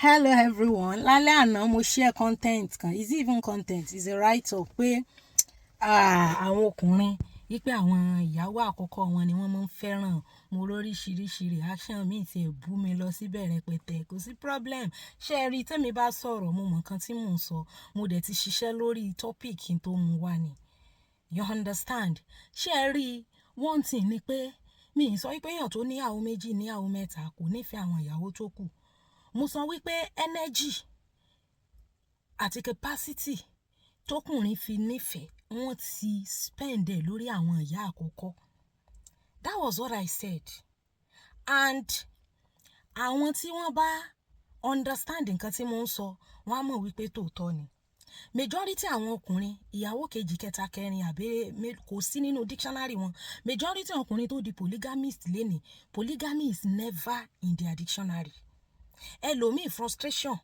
Hello everyone. Lálẹ́ àná mo share content kan. Is it even content? It's a write-up pé àwọn ọkùnrin wípé àwọn ìyàwó àkọ́kọ́ wọn ni wọ́n máa ń fẹ́ràn. Mo lóríṣiríṣi reaction mi ti ẹ̀ bú mi lọ síbẹ̀ rẹpẹtẹ. Kò sí problem. Ṣé ẹ rí tẹ́mi bá sọ̀rọ̀ mo mọ̀ nǹkan tí mò ń sọ. Mo dẹ̀ ti ṣiṣẹ́ lórí topic kí n tó mú wá ni. You understand? Ṣé ẹ rí one thing ni pé mi ì sọ wípé èèyàn tó níyàwó méjì níyàwó mẹ́ta kò nífẹ̀ẹ́ àwọn ìyàwó tó kù. Mo sọ wípé energy àti capacity tókùnrin fi nífẹ̀ẹ́ wọ́n ti spend ẹ̀ lórí àwọn ìyá àkọ́kọ́. That was what I said. And àwọn tí wọ́n bá understand nǹkan tí mo ń sọ wọ́n á mọ̀ wípé tòótọ́ ni. Majority àwọn ọkùnrin ìyàwó kejì kẹta kẹrin àbí kò sí nínú dictionary wọn. Majority ọkùnrin tó di polygamist lénìí, polygamy is never in their dictionary. Ẹlòmíì frustration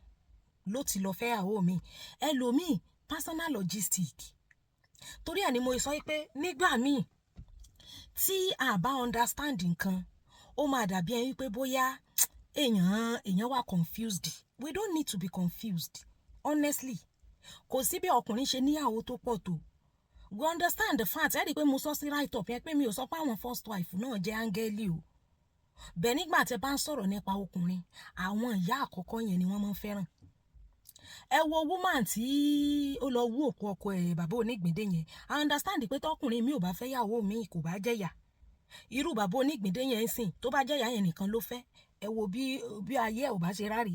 ló ti lọ fẹ́ ìyàwó mi. Ẹlòmíì personal logistic. Torí ẹ̀ ni mo sọ pé nígbà míì tí a bá understand nǹkan ó máa dàbí ẹni pé bóyá èèyàn wà confused. We don't need to be confused. Honestly, kò sí bí ọkùnrin ṣe níyàwó tó pọ̀ tó. We understand the fact. Ẹ rí i pé mo sọ sí write up yẹn pé mi ò sọ pé àwọn first wife náà jẹ́ áńgẹ́lì o. Bẹ́ẹ̀ nígbà tí ẹ bá ń sọ̀rọ̀ nípa ọkùnrin, àwọn ìyá àkọ́kọ́ yẹn ni wọ́n máa ń fẹ́ràn. Ẹ wo woman tí ó lọ wú òkú ọkọ ẹ̀ bàbá onígbìndé yẹn. I understand pé tọkùnrin mi ò bá fẹ́ yàwó mi kò bá jẹ́yà. Irú bàbá onígbìndé yẹn ń sìn tó bá jẹ́yà yẹn nìkan ló fẹ́. Ẹ wo bí ayé ẹ̀ ò bá ṣe ráre.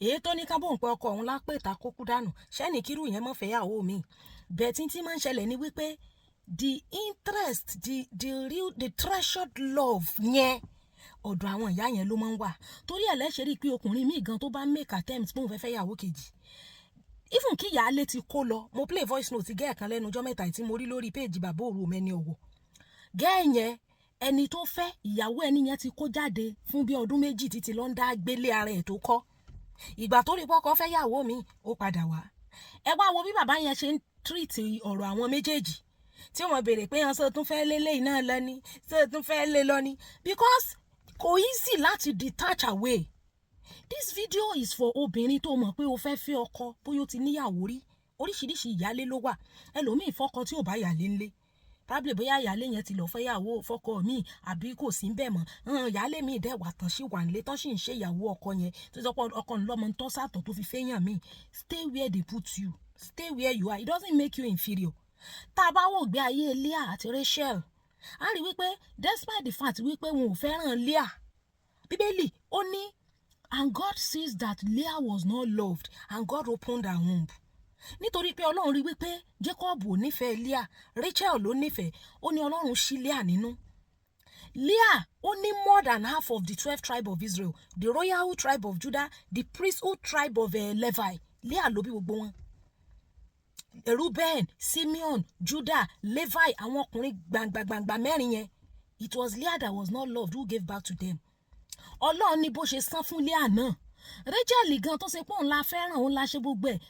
Èyí tó ní kábọ̀ ń pẹ́ ọkọ òun lápè ta kókú dànù. Ṣẹ́ni kírú yẹn mọ́ fẹ́ yàwó mi. Bẹ́ẹ̀ tí máa ń ṣẹlẹ̀ ní wípé the interest, the treasured love yẹn ọ̀dọ̀ àwọn ìyá yẹn ló máa ń wà. Torí ẹ̀ lẹ́ṣẹ̀ rí pé ọkùnrin míì gan tó bá make attempt pé òun fẹ́ fẹ́ yàwó kejì. Even kí ìyáálé ti kó lọ, mo play voice note gẹ́ẹ̀ kan lẹ́nu ọjọ́ mẹ́ta tí mo rí lórí page bàbá òru mẹ́ni ọ̀wọ̀. Gẹ́ẹ̀ yẹn ẹni tó fẹ́ ìyàwó ẹni yẹn ti kó jáde fún bí ọdún méjì títí ló ń dá gbélé ara ẹ̀ tó kọ́. Ìgbà tó rí pọ́kọ́ fẹ́ yàwó mi ó padà wá. Ẹ wá wo bí bàbá yẹn ṣe ń treat ọ̀rọ̀ àwọn méjèèjì tí wọ́n béèrè pé ṣé o tún fẹ́ lélẹ̀ iná lọ ni, ṣé o tún fẹ́ lé lọ ni, because kò easy láti detach away. This video is for obìnrin tó mọ̀ pé o fẹ́ fẹ́ ọkọ bóyá o ti níyàwó rí. Oríṣiríṣi ìyálé ló wà. Ẹlòmíì fọ́kọ tí ò bá yàlé ńlé. Probably bóyá ìyálé yẹn ti lọ fẹ́ yàwó fọ́kọ mi àbí kò sí ń bẹ̀ mọ́. Ìyálé mi dẹ̀ wà tán sí wà nílé tán sì ń ṣe ìyàwó ọkọ yẹn tó sọ pé ọkọ ńlọmọ ń tọ́ sàtọ̀ tó fi fẹ́yàn mi. Stay where they put you. Stay where you are. It doesn't make you inferior. Tá a bá wò gbé ayé Leah àti Rachel, a rí wípé despite the fact wípé wọn ò fẹ́ràn Leah, Bíbélì ó ní and God sees that Leah was not loved and God opened her womb. Nítorí pé Ọlọ́run rí wípé Jacob ò nífẹ̀ẹ́ Leah, Rachel ló nífẹ̀ẹ́, ó ní Ọlọ́run ṣí Leah nínú. Leah ó ní more than half of the 12 tribe of Israel, the royal tribe of Judah, the priesthood tribe of Levi. Leah ló bí gbogbo wọn. Reuben, Simeon, Judah, Levi, àwọn ọkùnrin gbàngbàngbà mẹ́rin yẹn. It was Leah that was not loved who gave back to them. Ọlọ́run ní bó ṣe san fún Leah náà. Rachel gan tó ṣe pé òun la fẹ́ràn òun la ṣe gbogbo ẹ̀.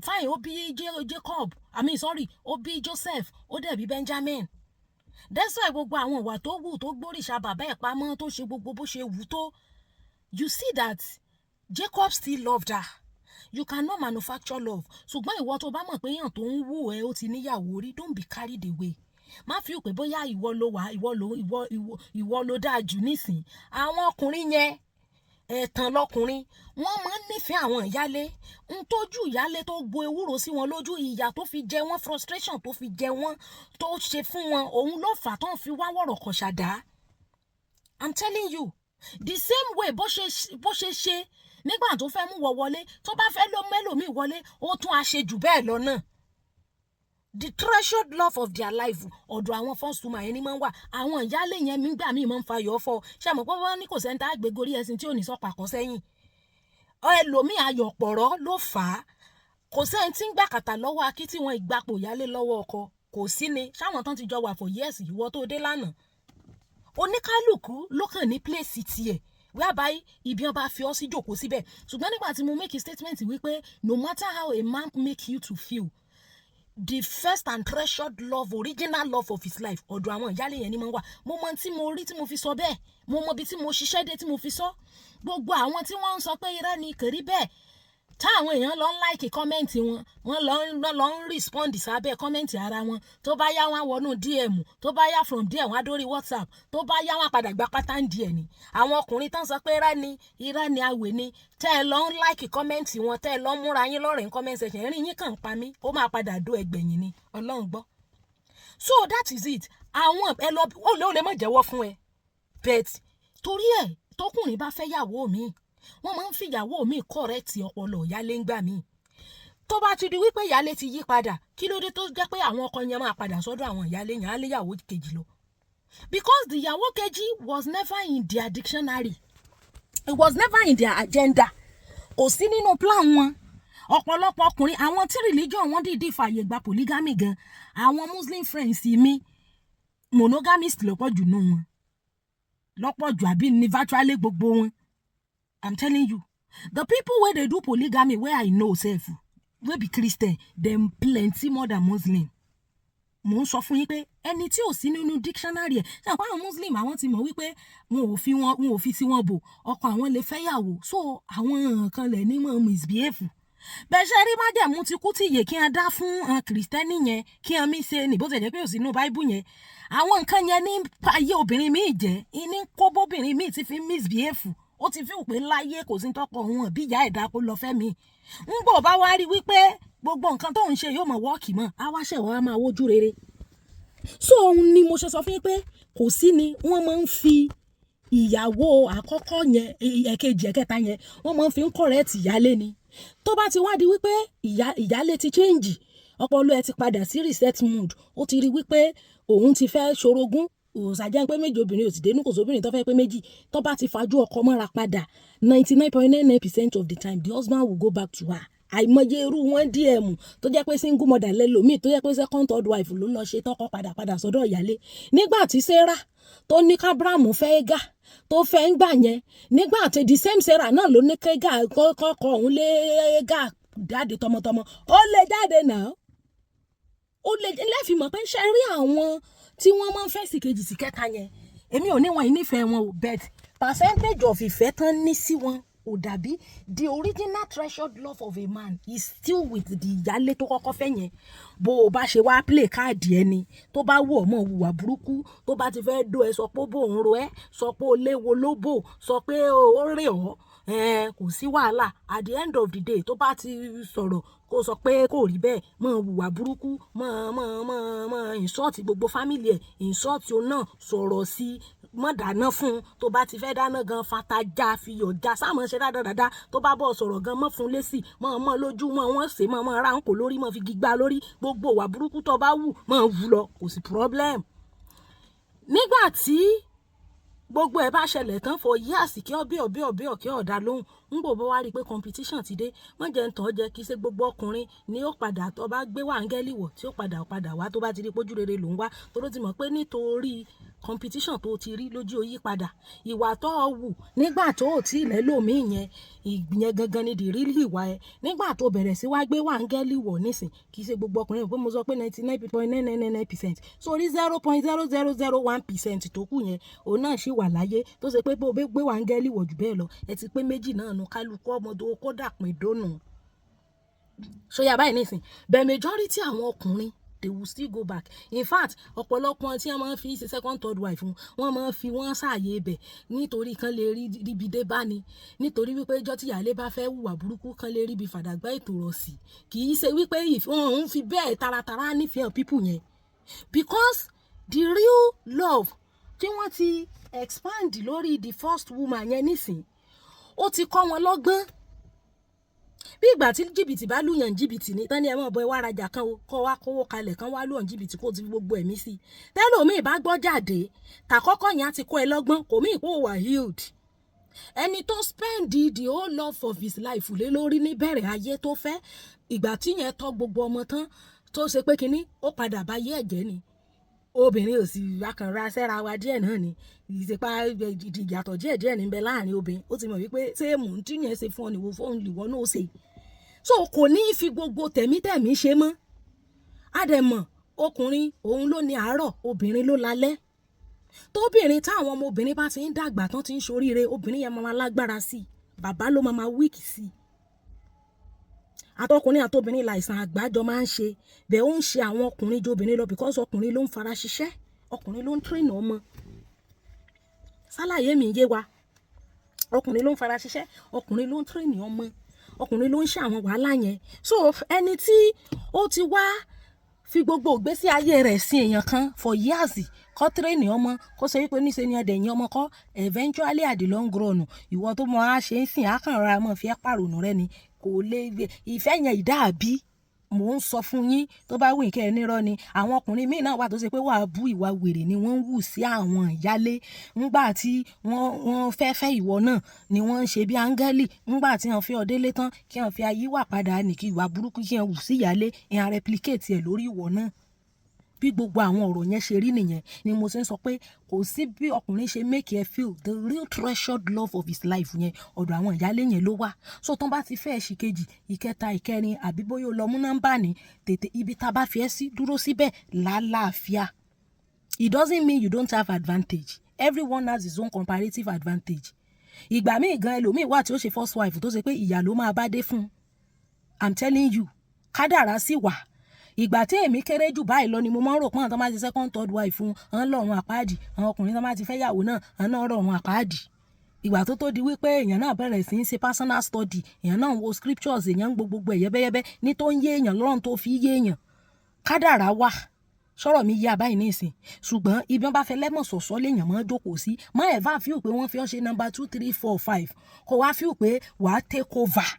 Fine, ó bí Jacob, ó bí Joseph, ó dẹ̀ bí Benjamin. That's why gbogbo àwọn ìwà tó wù tó gbóríṣà bàbá ẹ̀ pamọ́ tó ṣe gbogbo bó ṣe wù tó. You see that Jacob still loved her. You cannot manufacture love. Ṣùgbọ́n ìwọ tó bá mọ̀ pé èèyàn tó ń wù ẹ́ ó ti níyàwó rí, don't be carried away. Má fi pé bóyá ìwọ ló dáa jù nísìn. Àwọn ọkùnrin yẹn ẹ̀tàn lọkùnrin wọ́n máa ń nífẹ̀ẹ́ àwọn ìyálé. Ń tójú ìyálé tó gbo ewúro sí wọn lójú, ìyà tó fi jẹ wọ́n, frustration tó fi jẹ wọ́n, tó ṣe fún wọn, òun ló fà tó ń fi wá wọ̀rọ̀ kọ̀ ṣàdá. I'm telling you, the same way bó ṣe ṣe nígbà tó fẹ́ mú wọ wọlé, tó bá fẹ́ ló mẹ́lòmíì wọlé, ó tún á ṣe jù bẹ́ẹ̀ lọ náà. The treasured love of their life ọ̀dọ̀ àwọn first woman yẹn ni máa ń wà. Àwọn ìyálé yẹn nígbà míì máa ń fa yọ̀ fọ́. Ṣé àmọ́ pé wọ́n ní kò sẹ́ńtà àgbégorí ẹṣin tí ò ní sọ pàkọ́ sẹ́yìn. Ẹlòmíì ayọ̀ pọ̀rọ̀ ló fà á. Kò sẹ́ni tí ń gbà kàtà lọ́wọ́ akí tí wọ́n ìgbapò ìyálé lọ́wọ́ ọkọ. Kò sí ni ṣáwọn tán ti jọ wà for years ìwọ tó dé lánàá. Oníkálùkù ló kàn ní place tiẹ̀. Whereby ibi wọn bá fi ọ́ sí jókòó síbẹ̀. Ṣùgbọ́n nígbà tí mo make a statement wípé no matter how a man make you to feel, the first and treasured love, original love of his life, ọ̀dọ̀ àwọn ìyálé yẹn ni mo wà. Mo mọ tí mo rí tí mo fi sọ bẹ́ẹ̀, mo mọ bí tí mo ṣiṣẹ́ dé tí mo fi sọ. Gbogbo àwọn tí wọ́n ń sọ pé irọ́ ni kò rí bẹ́ẹ̀, táwọn èèyàn lọ ń like kọ́mẹ́ǹtì wọn, wọ́n lọ ń respond sábẹ́ kọ́mẹ́ǹtì ara wọn. Tó bá yá wọn wọnú DM, tó bá yá from there wọn á dórí WhatsApp, tó bá yá wọn padà gba pátá ń di ẹ̀ ni. Àwọn ọkùnrin tán sọ pé irọ́ ni àwẹ̀ ni, tẹ́ ẹ lọ ń like kọ́mẹ́ǹtì wọn, tẹ́ ẹ lọ ń múra yín lọ́rẹ̀ ń comment section, ẹ̀rín yín kàn ń pa mí, ó máa padà dó ẹgbẹ̀yìn ni, Ọlọ́run gbọ́. So that is it. Àwọn ẹ lọ ó lè má jẹ́wọ́ fún ẹ, but torí ẹ̀ tókùnrin bá fẹ́ yàwó mi, wọ́n máa ń fi ìyàwó mi correct ọpọlọ ìyálé ń gbà mí. Tó bá ti di wípé ìyálé ti yí padà, kí ló dé tó jẹ́ pé àwọn ọkọ yẹn máa padà sọ́dọ̀ àwọn ìyálé yẹn á lé ìyàwó kejì lọ? Because the ìyàwó kejì was never in their dictionary, it was never in their agenda, kò sí nínú plan wọn. Ọ̀pọ̀lọpọ̀ ọkùnrin, àwọn tí religion wọn dìídì fàyè gba polygamy gan, àwọn Muslim friends mi, monogamist lọ́pọ̀ jù nù wọn, lọ́pọ̀ jù àbí ní virtually gbogbo wọn. I'm telling you, the people where they do polygamy, where I know self, wey be Christian, them plenty more than Muslim. Mo ń sọ fún yín pé ẹni tí ò sí nínú dictionary ẹ̀, ṣe àwọn Muslim àwọn ti mọ̀ wípé wọn ò fi sí wọn bò, ọkọ àwọn lè fẹ́ yàwó, so àwọn kan lẹ̀ ní mọ̀ misbehave. Bẹ́ẹ̀ ṣe rí májẹ̀mú ti kú tí ìyè kí wọ́n dá fún Kristẹni yẹn kí wọ́n mí ṣe ní bó ṣe jẹ́ pé ò sí inú Bible yẹn. Àwọn nǹkan yẹn ní ayé obìnrin míì jẹ́, ní kó bóbìnrin míì ti fi misbehave. Ó ti fi pé láyé kò sí tọ́kọ òun bí ìyá ẹ̀dá kó lọ fẹ́ mi. Ń gbọ́ bá wá rí wípé gbogbo nǹkan tó ń ṣe yóò mọ̀ wọ́ọ̀kì mọ́, á wá ṣẹ̀wọ́ á máa wojú rere. So òun ni mo ṣe sọ fún yín pé kò sí ni wọ́n máa ń fi ìyàwó àkọ́kọ́ yẹn, ẹ̀kejì, ẹ̀kẹta yẹn, wọ́n máa ń fi ń correct ìyálé ni. Tó bá ti wá di wípé ìyálé ti change, ọpọlọ ẹ ti padà sí reset mood, ó ti rí wípé òun ti fẹ́ ṣorogún, òsàjẹ́ pé méjì obìnrin ò sì dénú, kò sóbìnrin tó fẹ́ pé méjì, tó bá ti fajú ọkọ mọ́ra padà 99.99% of the time the husband will go back to her. Àìmọye irú wọn DM tó jẹ́ pé single mother lẹ́lòmíì, tó jẹ́ pé second third wife ló lọ ṣe tọ́kọ padà sọ́dọ̀ ìyálé. Nígbà tí Sarah tó ní kábíràmù fẹ́ gà tó fẹ́ ń gbà yẹn, nígbà tí the same Sarah náà ló ní kẹ́gà kọ́kọ́ òun lé gà jáde tọmọtọmọ, ó lè jáde náà, ó lè lẹ́fì mọ̀ pé ṣe rí àwọn tí wọ́n máa ń fẹ́ sí kejì sí kẹta yẹn, èmi ò ní wọn ìnífẹ̀ẹ́ wọn ò, but percentage of ìfẹ́ tán ní sí wọn ò dàbí. The original treasured love of a man is still with the ìyálé tó kọ́kọ́ fẹ́ yẹn. Bó o bá ṣe wá play káàdì ẹni tó bá wù ọmọ hùwà burúkú, tó bá ti fẹ́ dó ẹ sọ pé bó ń ro ẹ, sọ pé o léwo lóbò, sọ pé ó rè ọ́, kò sí wàhálà. At the end of the day tó bá ti sọ̀rọ̀ kó sọ pé kò rí bẹ́ẹ̀, mọ̀ hùwà burúkú, mọ̀ insult gbogbo family ẹ̀, insult o náà, sọ̀rọ̀ sí, mọ̀ dáná fún, tó bá ti fẹ́ dáná gan fata já fi yọ̀ já sáàmọ̀ ṣe dáadáa, tó bá bọ̀ sọ̀rọ̀ gan mọ̀ fún lésì, mọ̀ lójú, wọ́n ṣe mọ̀ ra ń kò lórí, mọ̀ fi gígbá lórí, gbogbo wà burúkú tó bá wù mọ̀ wù lọ, kò sí problem. Nígbà tí gbogbo ẹ̀ bá ṣẹlẹ̀ tán for years kí ọbẹ̀ kí ọ̀dà lóhùn, ń bò bọ́ wá rí pé competition ti dé, wọ́n jẹ́ ń tọ́ jẹ́ kí ṣe gbogbo ọkùnrin ni ó padà tó bá gbé wà áńgẹ́lì wọ̀ tí ó padà wá tó bá ti rí pójú rere ló ń wá, tó ló ti mọ̀ pé nítorí competition tó ti rí lójú ó yí padà. Ìwà tó wù nígbà tó ò tí ilẹ̀ lómi ìyẹn gangan ni the real ìwà ẹ. Nígbà tó bẹ̀rẹ̀ sí wá gbé wà áńgẹ́lì wọ̀ nísìn, kì í ṣe gbogbo ọkùnrin pé mo sọ pé 99.999% sórí 0.0001% tó kù yẹn, òun náà ṣì wà láyé, tó ṣe pé bó gbé wà áńgẹ́lì wọ̀ jù bẹ́ẹ̀ lọ, ẹ ti pé méjì náà nu kálukú ọmọdé kó dàpín dónù. So yà báyìí nísìn, the majority àwọn ọkùnrin they will still go back. In fact, ọ̀pọ̀lọpọ̀ tí wọ́n máa ń fi ṣe second third wife wọ́n máa ń fi wọ́n ṣàyè ibẹ̀ nítorí kan lè ríbi dé bá ni, nítorí wípé ìjọ́ tí ìyálé bá fẹ́ hùwà burúkú kan lè ríbi fàdàgbà ètò rọ̀ sí. Kì í ṣe wípé wọ́n ń fi bẹ́ẹ̀ taratara nífẹ̀ẹ́ people yẹn, because the real love tí wọ́n ti expand lórí the first woman yẹn nísìn, ó ti kọ́ wọn lọ́gbọ́n. Bí ìgbà tí jìbìtì bá lùyàn jìbìtì ní tán ni ẹ mọ̀ bọ́ ẹ wá rajà kan kọ́ wá kówó kalẹ̀ kan wá lùyàn jìbìtì kó ti fi gbogbo ẹ̀mí sí. Tẹ́lòmíì bá gbọ́ jáde, tàkọ́kọ́ yẹn á ti kọ́ ẹ lọ́gbọ́n, kò mí ìpò wà healed. Ẹni tó spend the whole love of his life lé lórí níbẹ̀rẹ̀ ayé tó fẹ́, ìgbà tí yẹn tọ́ gbogbo ọmọ tán tó ṣe pé kinní ó padà bá yé ẹ̀jẹ̀ ni. Obìnrin ò sì akànra sẹ́ra wa díẹ̀ náà ni, ìsèpá ìyàtọ̀ díẹ̀ níbẹ̀ láàrin obìnrin, ó ti mọ̀ wípé ṣé mò ń tí yẹn ṣe fún ọ nìwọ fóun lìwọ náà ṣe. So kò ní fi gbogbo tẹ̀mítẹ̀mí ṣe mọ́. àdẹ̀mọ̀ ọkùnrin òun ló ní àárọ̀ obìnrin ló lálẹ́ tóbìnrin táwọn ọmọ obìnrin bá ti ń dàgbà tán ti ń ṣoríire obìnrin yẹn máa lágbára sí i bàbá ló máa wíìkì sí i àtọkùnrin àtobìnrin láìsàn àgbájọ máa ń ṣe bẹ́ẹ̀ ó ń ṣe àwọn ọkùnrin ju obìnrin lọ because ọkùnrin ló ń fara ṣiṣẹ́ ọkùnrin ló ń tírèènì ọmọ sálàyé mi yé wa ọkùnrin ló ń fara ṣiṣẹ́ ọkùnrin ló ń tírèènì ọmọ ọkùnrin ló ń ṣe àwọn wàhálà yẹn so ẹni tí ó ti wá fi gbogbo ìgbésí ayé rẹ̀ sí èèyàn kan for years kọ́ tírèènì ọmọ kó ṣe wípé níṣe ni ẹ̀dẹ̀yìn ọmọ kọ́ eventually at the long run ìwọ tó mọ á ṣe ń sìn á kàn ra mọ́ fi ẹ́ pàrònú rẹ ni kò lè ìfẹ́ yẹn ìdáàbí mò ń sọ fún yín tó bá wù kẹ́ ẹ nírọ́ ni àwọn ọkùnrin míì náà wà tó ṣe pé wàá bú ìwà wèrè ni wọ́n ń wù sí àwọn ìyálé ńgbà tí wọ́n fẹ́ ìwọ náà ni wọ́n ń ṣe bí áńgẹ́lì ńgbà tí wọ́n fi ọdẹ létán kí wọ́n fi ayé wà padà ní kí ìwà burúkú kí wọ́n wù sí ìyálé ìhàn replicate ẹ̀ lórí ìwọ náà bí gbogbo àwọn ọ̀rọ̀ yẹn ṣe rí nìyẹn ni mo ṣe ń sọ pé kò sí bí ọkùnrin ṣe make you feel the real treasured love of his life yẹn ọ̀dọ̀ àwọn ìyálé yẹn ló wà so tán bá ti fẹ́ ṣì kejì ìkẹta ìkẹrin àbí bóyá o lọ mú nọ́mbà ní tètè ibi tá a bá fi ẹ́ sí dúró síbẹ̀ lálàáfíà it doesn't mean you don't have advantage everyone has his own comparative advantage ìgbà míì gan ẹlòmíì wà tí ó ṣe first wife tó ṣe pé ìyà ló máa bá dé fún I'm telling you kádàrá sì wà ìgbà tí èmi kéré jù báyìí lọ ni mo máa ń rò pé àwọn tó máa ti second third wife fún àwọn lọ́rùn àpáàdì àwọn ọkùnrin tó máa ti fẹ́ yàwó náà àwọn náà rọ̀rùn àpáàdì ìgbà tó di wípé èèyàn náà bẹ̀rẹ̀ sí í ṣe personal study èèyàn náà ń wo scriptures èèyàn ń gbogbo ẹ̀yẹ́bẹ́yẹ́bẹ́ ní tó ń yé èèyàn lọ́rùn tó fi yé èèyàn kádàrá wà sọ̀rọ̀ mi yé àbáyé ní ìsìn ṣùgbọ́n ibi wọn bá fẹ́ lẹ́mọ̀ sọ̀sọ́ léèyàn máa jókòó sí má ẹ̀ bá fíù pé wọ́n fi ọ́ ṣe number 2 3 4 5 kó wá fíù pé wàá take over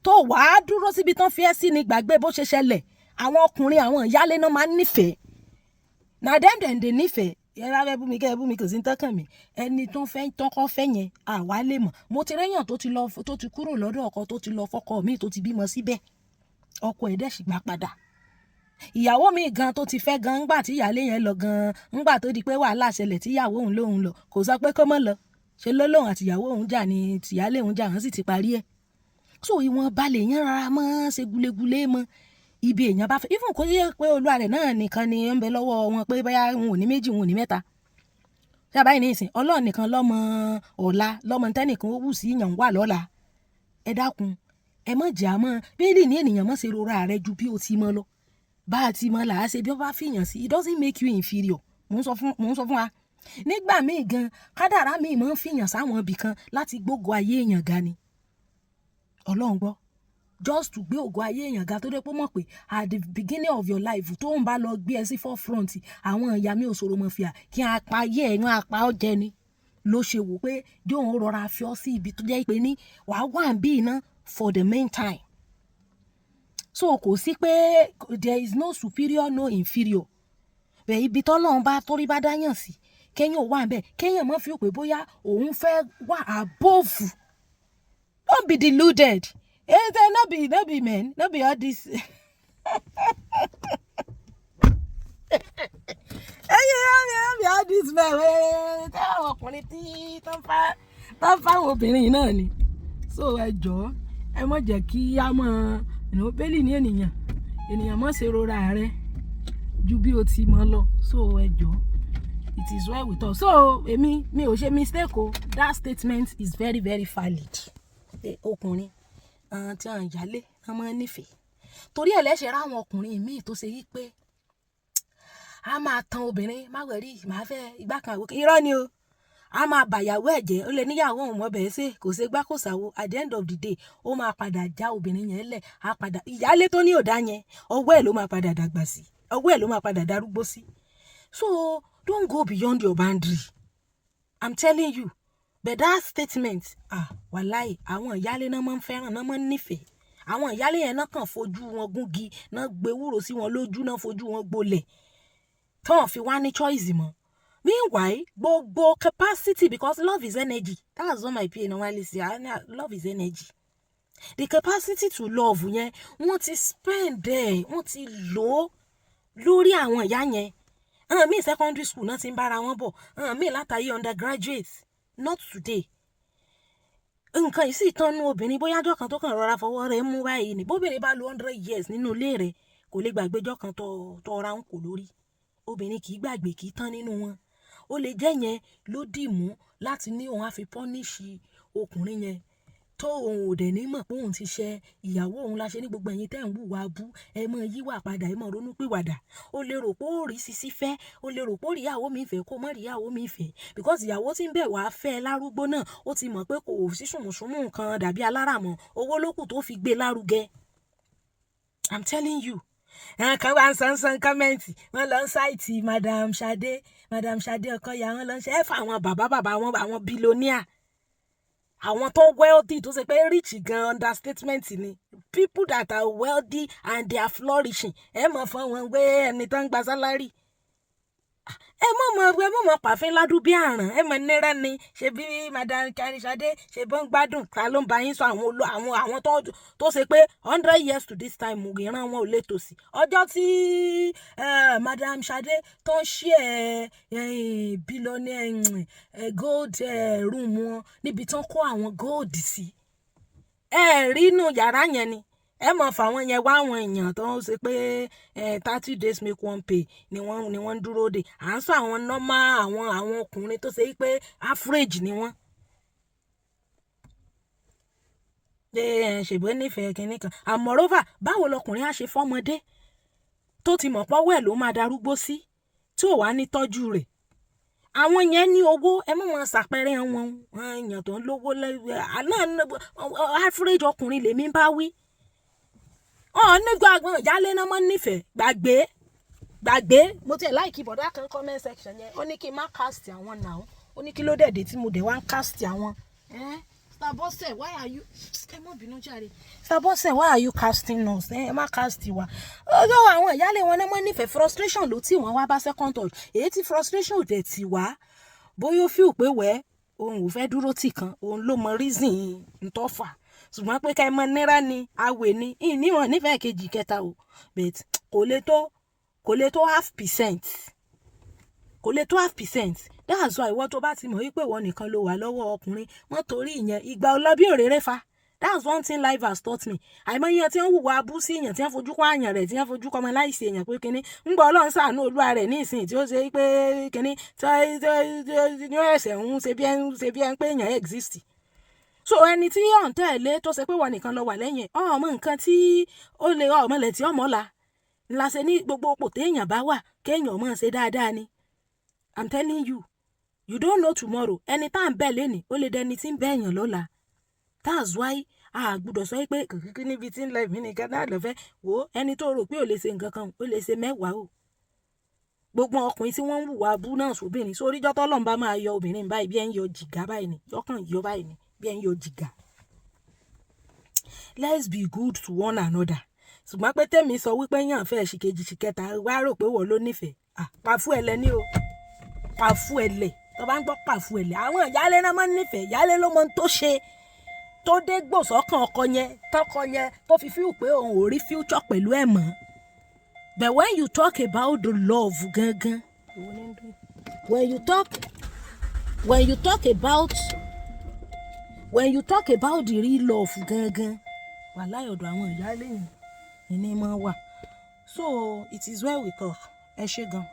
tó wàá dúró síbi tán fi ẹ́ sí ni gbàgbé bó ṣe ṣẹlẹ̀ àwọn ọkùnrin àwọn ìyálé náà máa ń nífẹ̀ẹ́ na dem dem dey nífẹ̀ẹ́ yẹra fẹ́ bú mi kò sí tọ́kàn mi ẹni tó fẹ́ tọ́kọ́ fẹ́ yẹn àwa lè mọ̀ mo ti rẹ́yàn tó ti kúrò lọ́dọ̀ ọkọ tó ti lọ fọ́kọ mi tó ti bímọ síbẹ̀ ọkọ ẹ̀ dẹ̀ sì gbà padà ìyàwó mi gan tó ti fẹ́ gan ńgbà tí ìyálé yẹn lọ gan ńgbà tó di pé wàhálà ṣẹlẹ̀ tí ìyàwó òun lòun lọ kò sọ pé kó mọ́ lọ ṣe ló lòun àti ìyàwó òun jà ní tìyálé òun jà wọ́n sì ti parí ẹ̀ so ìwọ̀n balẹ̀ yẹn rárá mọ́ ṣe gulegule mọ́ ibi èèyàn bá fẹ́ even kó yẹ pé olúwa rẹ̀ náà nìkan ni ń bẹ lọ́wọ́ wọn pé bóyá wọn ò ní méjì wọn ò ní mẹ́ta ṣé àbáyé ní ìsìn ọlọ́run nìkan lọ́mọ ọ̀la lọ́mọ tẹ́nìkan ó wù sí yàn wà lọ́la ẹ dákun ẹ mọ̀ jà mọ́ bíbélì ní ènìyàn mọ̀ ṣe rora rẹ ju bí o ti mọ́ lọ bá a ti mọ́ là á ṣe bí ó bá fìyàn sí it doesn't make you inferior mò ń sọ fún wa nígbà míì gan kádàrá míì máa ń fìyàn sáwọn ibì kan láti gbógo ayé èèyàn ga ni ọlọ́run gbọ́ just to gbé ògo ayé èèyàn ga tó dé pé mọ̀ pé at the beginning of your life tó ń bá lọ gbé ẹ sí forefront àwọn ìyá mi ò sọ̀rọ̀ mọ̀ fìyà kí n apá ayé ẹ̀yàn apá ọ̀jẹ̀ ni ló ṣe wò pé yóò rọra fi ọ́ sí ibi tó jẹ́ pé ní wàá wà ń bí iná for the meantime so kò sí pé there is no superior no inferior bẹ́ẹ̀ ibi tọ́lọ́run bá torí bá dáyàn sí kéèyàn ò wà ń bẹ̀ kéèyàn mọ̀ fi pé bóyá òun fẹ́ wà above don't be deluded. No be men, no be all this. No be all this men. Táwọn ọkùnrin tí tán fáwọn obìnrin náà ni. So ẹ jọ̀ọ́ ẹ má jẹ́ kí a mọ̀ bẹ́lì ní ènìyàn má ṣe rora rẹ̀ ju bí o ti mọ̀ lọ. So ẹ jọ̀ọ́ it is well with us. So mi ò ṣe mistake o. That statement is very very valid. Ọkùnrin tí àwọn ìyálé wọn máa ń nífẹ̀ẹ́ torí ẹ̀ lẹ́sẹ̀ ráwọn ọkùnrin míì tó ṣe yí pé a máa tan obìnrin má wẹ̀rí màá fẹ́ igbá kan àwòkè irọ́ ni o a máa bàyàwó ẹ̀ jẹ́ ó lè níyàwó òun mọ́ bẹ̀ẹ́ sí kò ṣe gbá kò ṣàwo at the end of the day ó máa padà já obìnrin yẹn lẹ̀ á padà ìyálé tó ní òdá yẹn ọwọ́ ẹ̀ ló máa padà dàgbà sí ọwọ́ ẹ̀ ló máa padà darúgbó sí so don't go beyond your boundary I'm telling you. But that statement wàláì àwọn ìyálé náà máa ń fẹ́ràn náà máa ń nífẹ̀ẹ́ àwọn ìyálé yẹn náà kàn fojú wọn gúngi náà gbé wúrò sí wọn lójú náà fojú wọn gbolẹ̀ tí wọ́n fi wá ní choice mọ́ meanwhile gbogbo capacity because love is energy that's what my PA normally say love is energy the capacity to love yẹn wọ́n ti spend there wọ́n ti lò ó lórí àwọn ìyá yẹn àwọn míì secondary school náà ti ń bára wọn bọ̀ àwọn míì látàyè undergraduate not today nǹkan yìí sì tán nú obìnrin bóyá ọjọ́ kan tó kàn rọra fọwọ́ rẹ̀ mú báyìí ni bóbìnrin bá lo 100 years nínú ilé rẹ̀ kò lè gbàgbé ọjọ́ kan tó ra ń kò lórí. Obìnrin kì í gbàgbé, kì í tán nínú wọn. Ó lè jẹ́ yẹn ló dìmú láti ní òun á fi pọ́níṣì ọkùnrin yẹn tó òun ò dẹ̀ ní mọ̀ pé òun ti ṣe ìyàwó òun. La ṣe ní gbogbo ẹ̀yin tẹ́ ń wùwà bú ẹ mọ̀ yíwà padà, ẹ mọ̀ ronú pìwàdà. Ó lè rò pé ó rí sisi fẹ́, ó lè rò pé ó rí ìyàwó mi fẹ́ kó mọ̀ rí ìyàwó mi fẹ́, because ìyàwó tí ń bẹ̀ wá fẹ́ lárúgbó náà ó ti mọ̀ pé kò sí ṣùmùṣùmù nǹkan dàbí aláràmọ̀, owó lókù tó fi gbé lárugẹ. I'm telling you. Kan wá ń san kọ́mẹ́ǹtì wọ́n lọ ń sáìtì Madam Ṣadé Ọkọyà, wọ́n lọ ń ṣe ẹ́ fún àwọn bàbá àwọn billionaire, àwọn tó wealthy tó ṣe pé rich gan understatement ni. People that are wealthy and they are flourishing ẹ mọ̀ fún wọn pé ẹni tó ń gba sálárì. Ẹ mọ̀ pàfin ládùú bí àràn, ẹ mọ̀ nira ni. Ṣe bí Madam Ṣadé ṣe bọ́ ń gbádùn, ta ló ń bá yín sọ àwọn tó ṣe pé 100 years to this time ìran wọn ò lè tòsí. Ọjọ́ tí Madam Ṣadé tó ń ṣe billionaire gold room wọn níbi tó ń kó àwọn gold sí, ẹ rí inú yàrá yẹn ni. Ẹ mọ̀ fáwọn yẹn wá àwọn èèyàn tó ń ṣe pé 30 days make one pay ni wọ́n dúró de. À ń sọ àwọn normal àwọn ọkùnrin tó ṣe pé average ni wọ́n. Ṣègbè nífẹ̀ẹ́ kínní kan. Àmọ́rófà báwo lọkùnrin á ṣe fọ́mọdé tó ti mọ̀ pọ́wọ́ ẹ̀ ló máa darúgbó sí tí ò wá ní tọ́jú rẹ̀. Àwọn yẹn ní owó, ẹ mọ̀ wọn ṣàpẹẹrẹ wọn èèyàn tó ń lówó average ọkùnrin lèmi bá wí. Nígbà àgbọn ìyálé náà mọ́ nífẹ̀ẹ́ gbàgbé. Mo tiẹ̀ láìkí bọ̀dá kan comment section yẹn, ó ní kí n má cast àwọn náà, ó ní kí ló dẹ̀ dé tí mo dẹ̀ wá ń cast àwọn. Stabose, why are you ẹ mọ̀ bínú jàre. Stabose, why are you casting us? Ẹ má cast wa. Ọjọ́ àwọn ìyálé wọn náà mọ́ nífẹ̀ẹ́, frustration ló tì wọ́n wá bá second touch. Èyí tí frustration ò dẹ̀ tì wá bóyá ó feel pé òun ò fẹ́ dúró tì kan, òun ló mọ reason ń tọ́fà. Ṣùgbọ́n pé ká ẹ mọ náírà ni àwẹ̀ ni ìníwọ̀n nífẹ̀ẹ́ kejì kẹta o, but kò lè tó 0.5%. Kò lè tó 0.5%. That's why ìwọ tó bá ti mọ̀ wípé ìwọ nìkan ló wà lọ́wọ́ ọkùnrin, wọ́n torí ìyẹn ìgbà ọlọ́bí òréré fa. That's one thing life has taught me. Àìmọye tí wọ́n hùwà abú sí èèyàn, tí wọ́n fojú kọ́ àyàn rẹ̀, tí wọ́n fojú kọ́ ọmọ láìsí èèyàn pé kínní ń gbọ́ Ọlọ́run ṣàánú olúwa rẹ̀ ní ìsìn tí ó ṣe pé kínní tí ó ẹ̀sẹ̀ ń ṣe bí ẹn pé èèyàn exist. So ẹni tí yóò ń tẹ̀lé tó ṣe pé wọ́n nìkan lọ wà lẹ́yìn ọmọ nǹkan tí ó lè ọmọlẹ̀ tí ọmọ la ńlá ṣe ní gbogbo òpò téèyàn bá wà kéèyàn mọ̀ ṣe dáadáa ni. I'm telling you, you don't know tomorrow. Ẹni tá à ń bẹ̀ lẹ́nìí ó lè dẹni tí ń bẹ̀ èèyàn lọ́la. That's why a gbọ́dọ̀ sọ pé kìkì níbi tí ń lọ ìmí nìkan náà lọ́fẹ́ wò ó. Ẹni tó rò pé ò lè ṣe nǹkan kan ó lè ṣe mẹ́wàá o. Gbogbo ọkùnrin tí wọ́n ń hùwà abú náà sóbìnrin sórí jọ́tọ́ lọ́n bá máa yọ obìnrin báyìí bí ẹ̀ ń yọ jìgá báyìí ni yọkàn yọ báyìí ni bí ẹ̀ ń yọ jìgá. Let's be good to one another. Ṣùgbọ́n pé tèmi sọ wípé yàn fẹ́ ṣìkejì ṣìkẹta wá rò pé wọ́n ló nífẹ̀ẹ́. Pàfú ẹ̀lẹ́ ní o, pàfú ẹ̀lẹ́ tó bá ń gbọ́ pàfú ẹ̀lẹ́. Àwọn ìyálé náà máa ń nífẹ̀ẹ́, ìyálé ló mọ ohun tó ṣe tó dé gbòsọ́kàn ọkọ yẹn tó fi fíù pé òun ò rí future pẹ̀lú ẹ̀ mọ́. But when you talk about the love gangan, when you talk about the real love gangan, wàláhì ọ̀dọ̀ àwọn ìyálé yẹn ni máa wà. So it is well with us. Ẹ ṣé gan.